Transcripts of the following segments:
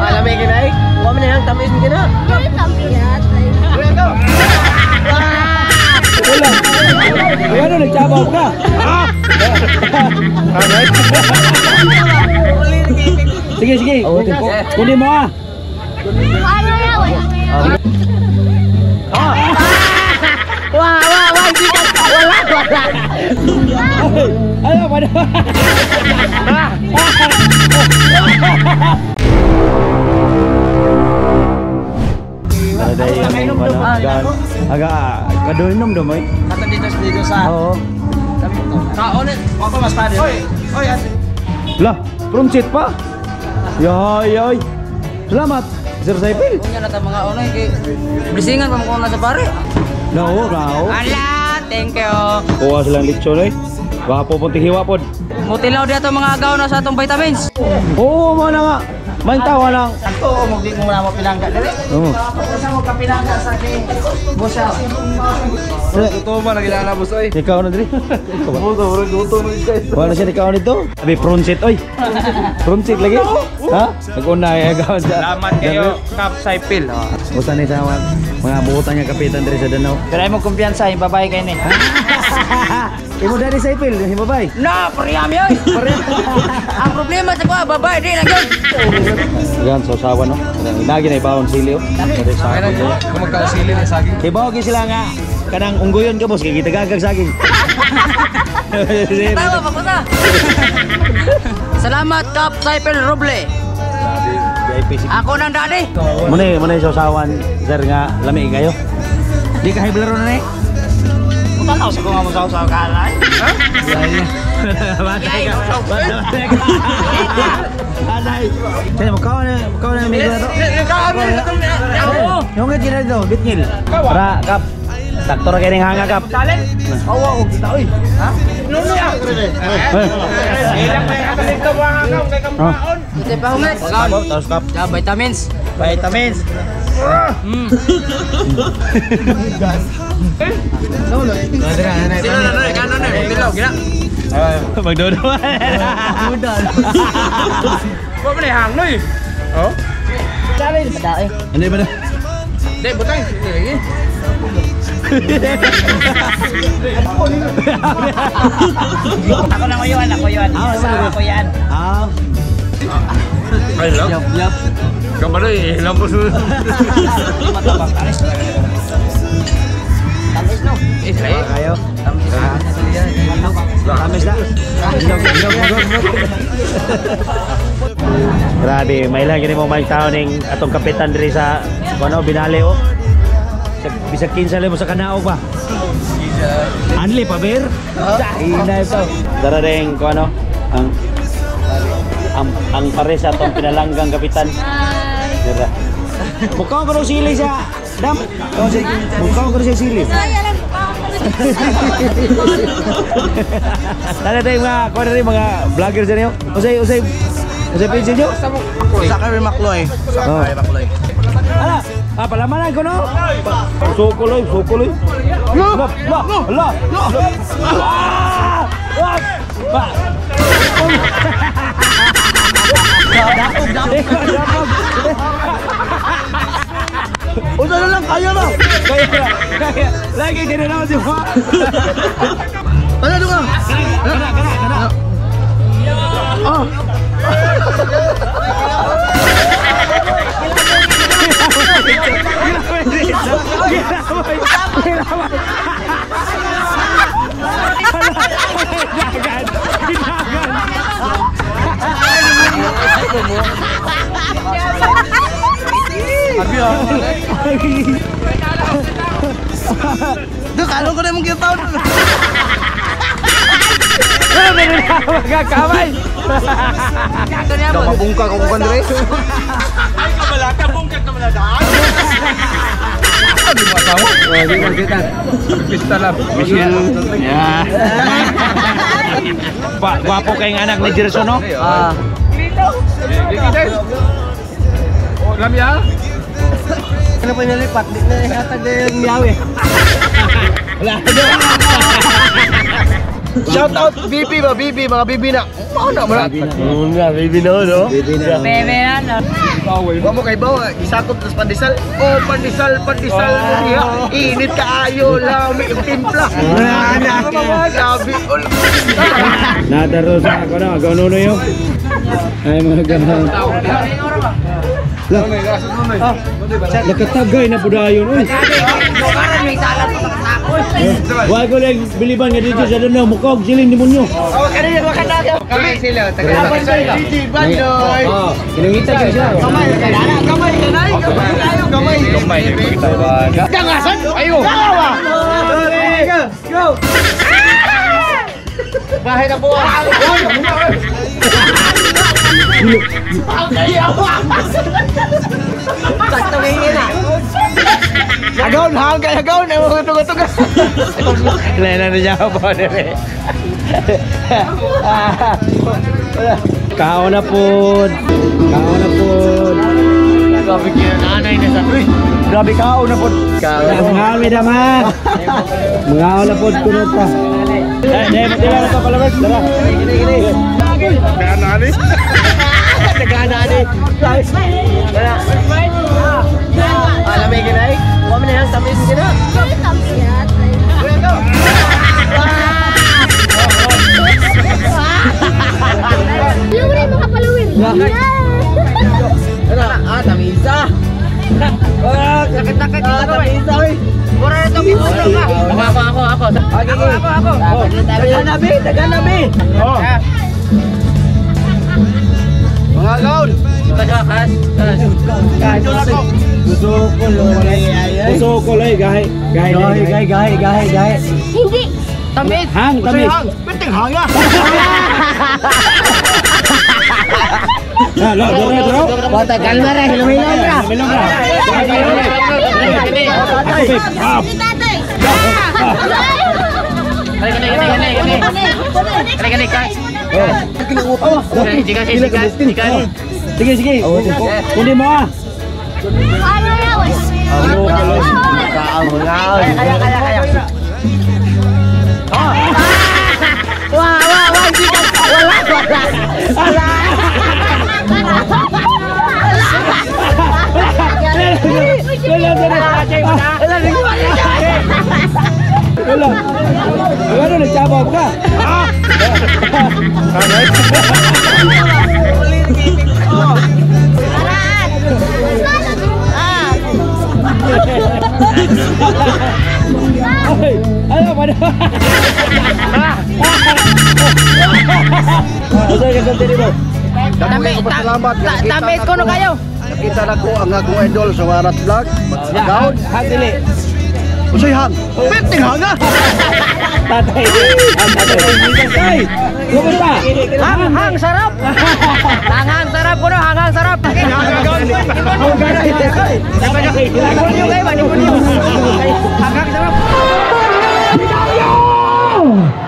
Alamay ka na eh. Huwag mo na yung tamis mo ka na. Wala. Ano, nagsabaw ka? Sige, sige. Kunin mo ah. Wah, hindi ka. Wala. Ano pa na? Agak kadoinom dong, Moy. Kata dito sa. Oo. Kaonet, apa Mas Pade? Oi, lah, promsit pa. Yoy. Selamat, Sir Saipil. Punya nata mga onay kay brisingan pa mo na sa pare. Nao. Ala, thank you. Kuha silang lechon eh. Wapo pun hiwa pod. Mutilaw dito mga agaw na sa atong vitamins. Oo, mo na nga. Main tawa lang. Oo, mo di mo na mo pinangga dali. Oo. Sa mo ka pinangga sa kay Bosa. Totoo man nagilala boss oy. Ikaw na diri. Totoo man guys. Wala siya ikaw nito. Abi pronsit oy. Pronsit lagi. Ha? Nag-una ay agaw. Salamat kayo, Kap Saipil. Usa ni sa mga buutan niya kapitan diri sa Danau. Pero mo kumpiyansa, babay kay ni. Imo dari Saipil, himabay. Na, pariyami oy. Ang problema sa ko, babay di lang yun. Yan, sausawan no. Lagi na ibawon sili oh. Kung magkausili na saging. Ibaw gi sila nga kanang unggoyon ka boss kay gitagagag saging. Tawa pa ko sa. Salamat Kap Saipil Roble. Ako nang dadi. Muna sausawan sir nga lami kayo. Di ka hiblaro na ni. Tataw sa ko nga mo sa kalay. Ha? Batay ka. Anay. Kaya mo na amigo na to. Yung nga gina dito, bitngil. Para Kap. Sakto ra kay ning hanga Kap. Talent. Awa og kita oy. Ha? Nuno ya. Ilang may dito mga hanga kay kampaon. Ite pa hungat. Tapos Kap. Ya vitamins. Magdodo. Kok boleh hang nih? Oh. Challenge dae. Hindi ba na? Dek butang lagi. Ako nang uyuan, ako yan. Ay lang. Yap. Gambar deh, lampu su. Matabang tanis. Tamis no. Kayo. Tamis na. Grabe, may lang gini mo may tao ning atong kapitan diri sa binali oh. Bisag kinsa mo sa kanaog ba? Anli pa ber? Ina ito. Dara ring ang pare sa atong pinalanggang kapitan. Dara. Mukaw ko daw sili sa dam. Mukaw ko siya sili. Tara tayo mga vlogger dyan yun. Usay pinsin nyo? Sakay Makloy. Ala, palamanan ko no? Sukuloy. La. Udah na lang, kaya na. Kaya. Lagi ganun naman si Juan. Ano ka? Kana. Oh. Duh, kalau ko na mong kita taon. Magkakamay. Mabungka ko kan dire. Ay kabalaka bungkat ka maladaan. Di mo tahu. Di mo kita. Pista lang. Ya. Pak, guwapo kayong anak ni Jerson no? Dito. Oh, lamya. Ano pa nilipat? Di na ihatag na yung miyaw eh. Shout out BB ba? BB, mga BB na. Ano mo na? Oo nga, BB na no? BB na. Bebe na, no? Huwag mo kay Bawa, isakot tas pandesal. Oh, pandesal. Init ka ayo lang, may timpla. Sabi, Nadaro sa ako na, gano'n yun. Ay mga gano'n. Nakatagay na po dayon. Wala ko lang biliban nga dito sa doon. Mukog, siling ni Munyo. Kamay sila, Gigi Bandoy. Kinangita ka siya. Kamay. Kangasan? Ayo. Go. Bahay na po. Sakto ngayon na. Agaw, hanggang. Tuga. Lena na siya po. Kao na po. Grabe kinanay na sa tuwi. Grabe kao na po. Mga dama. Mga na po kunot pa. Dahil matila na pa palabas. Tara. Gini. Nagana-ani. Alam mo yung ginay? Huwag mo na yan, tamis mo gina. Paluin mo ka, paluin. Tamisa. Sakit-sakit dito ba? Tamisa, oy. Pura na ito, pura ka. Ako. Taganabi. Mga gaul. Gusto ko lang. Gahe. Hindi. Tamis. Piting hanga. Bota kalma rin, hilong-hilong ka. Si tatay. Sige. Kundi mo ah. Ano yawas? Kaya. Wah, wala. Wala. Ano nagsabaw ka? Ano pa na? Damit ko no kayo. Nakita na ko ang akong idol sa Warat Vlog. Gaul. Dili. Usoy hang. Piting hanga. Tatay. Tatay. Kumusta? Hang sarap. Hang sarap ko no, hang sarap.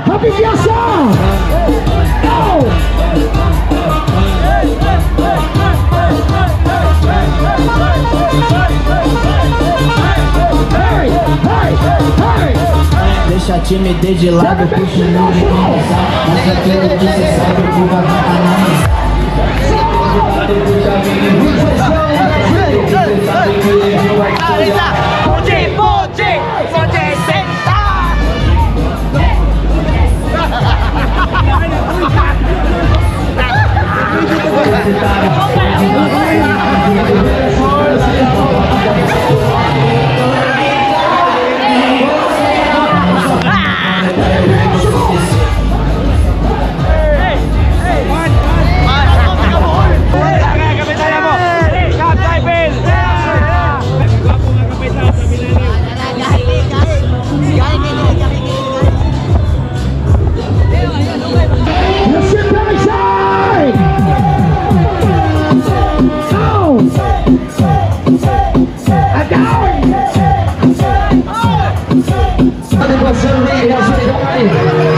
Happy Fiesta! Deixa a timidez de lado, puxa o mundo de conversar. Mas aquilo que cê sabe que vai analisar. Pode sentar.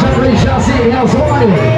Já foi, já sim, é o sonho.